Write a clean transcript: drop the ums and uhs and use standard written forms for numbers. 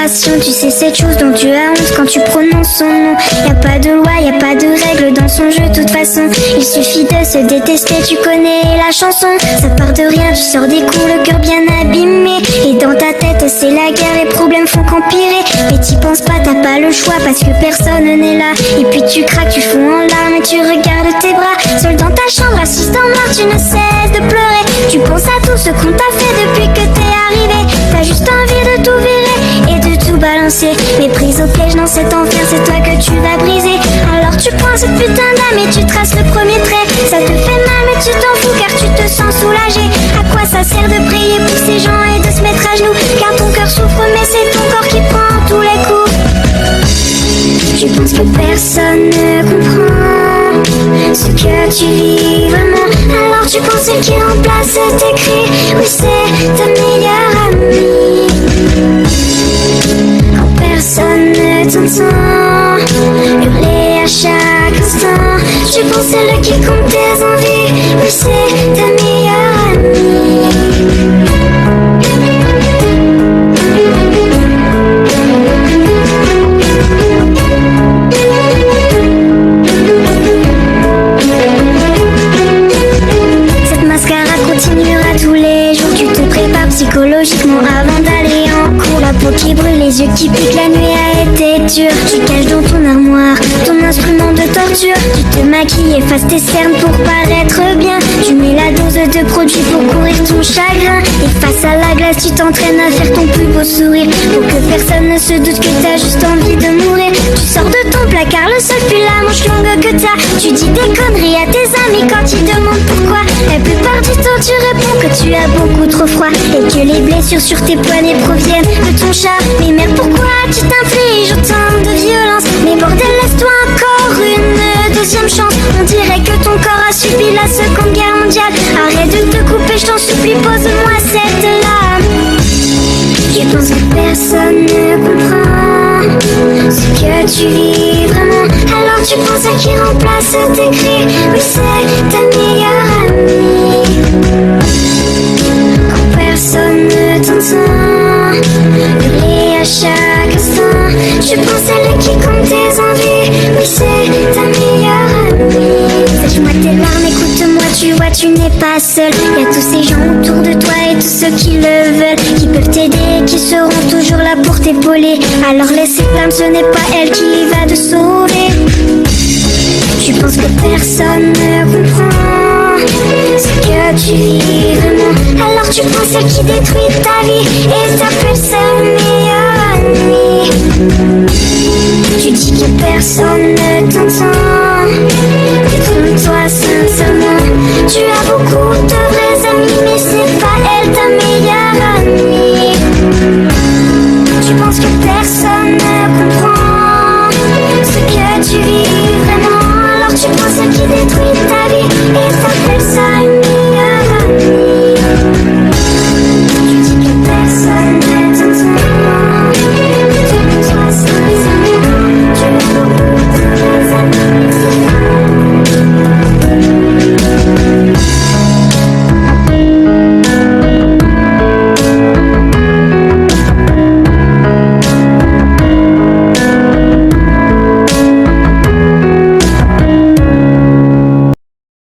admiration. Tu sais cette chose dont tu as honte quand tu prononces son nom. Y a pas de loi, y a pas de règles dans son jeu, de toute façon. Il suffit de se détester, tu connais la chanson. Ça part de rien, tu sors des cours, le cœur bien abîmé. Et dans ta tête c'est la guerre, les problèmes font qu'empirer. Mais t'y penses pas, t'as pas le choix parce que personne n'est là. Et puis tu craques, tu fonds en larmes et tu regardes tes bras. Seul dans ta chambre, assiste en noir, tu ne cesses de pleurer. Tu penses à tout ce qu'on t'a fait depuis que t'es arrivé. T'as juste envie de tout virer et de tout balancer. Mais prise au piège dans cet enfer, c'est toi que tu vas briser. Alors tu prends ce putain d'âme et tu traces le premier trait. Ça te fait mal mais tu t'en fous car tu te sens soulagé. À quoi ça sert de prier pour ces gens et de se mettre à genoux? Car ton cœur souffre mais c'est ton corps qui prend tous les coups. Tu penses que personne ne comprend ce que tu vis vraiment. Alors tu penses qui remplace tes cris. Oui, c'est ta meilleure amie. Quand personne ne t'entend hurler à chaque instant, tu penses celle qui compte tes envies. Oui, c'est ta meilleure amie. Continuera tous les jours, tu te prépares psychologiquement avant d'aller en cours. La peau qui brûle, les yeux qui piquent, la nuit a été dure. Tu caches dans ton armoire ton instrument de torture. Tu te maquilles, effaces tes cernes pour paraître bien. Tu mets la dose de produit pour courir ton chagrin. Et face à la glace, tu t'entraînes à faire ton plus beau sourire pour que personne ne se doute que t'as juste envie de mourir. Tu sors de ton placard, le seul puis la manche longue que t'as. Tu dis des conneries à tes amis quand ils demandent pourquoi. La plupart du temps tu réponds que tu as beaucoup trop froid et que les blessures sur tes poignets proviennent de ton chat. Mais merde, pourquoi tu t'infliges autant de violence? Mais bordel, laisse-toi encore une deuxième chance. On dirait que ton corps a subi la Seconde Guerre mondiale. Arrête de te couper, je t'en supplie, pose-moi cette lame. Tu penses que personne ne comprend ce que tu vis vraiment. Alors tu penses à qui remplace tes cris. Oui, c'est ta meilleure amie. Quand personne ne t'entend hurler à chaque instant, tu penses à elle qui compte tes envies. Oui, c'est ta meilleure amie. Sèche-moi tes larmes, écoute-moi, tu vois, tu n'es pas seul. Y a tous ces gens autour de toi et tous ceux qui le veulent, qui peuvent t'aider, qui seront toujours là pour t'épauler. Alors laisse ces flammes, ce n'est pas elle qui va te sauver. Tu penses que personne ne comprend ce que tu vis vraiment. Alors tu prends celle qui détruit ta vie et t'appelles sa meilleure amie. Tu dis que personne ne t'entend, détrompe-toi sincèrement. Tu as beaucoup de vrais amis mais c'est pas elle ta meilleure amie. Tu penses que personne ne comprend ce que tu vis vraiment. Alors tu prends celle qui détruit ta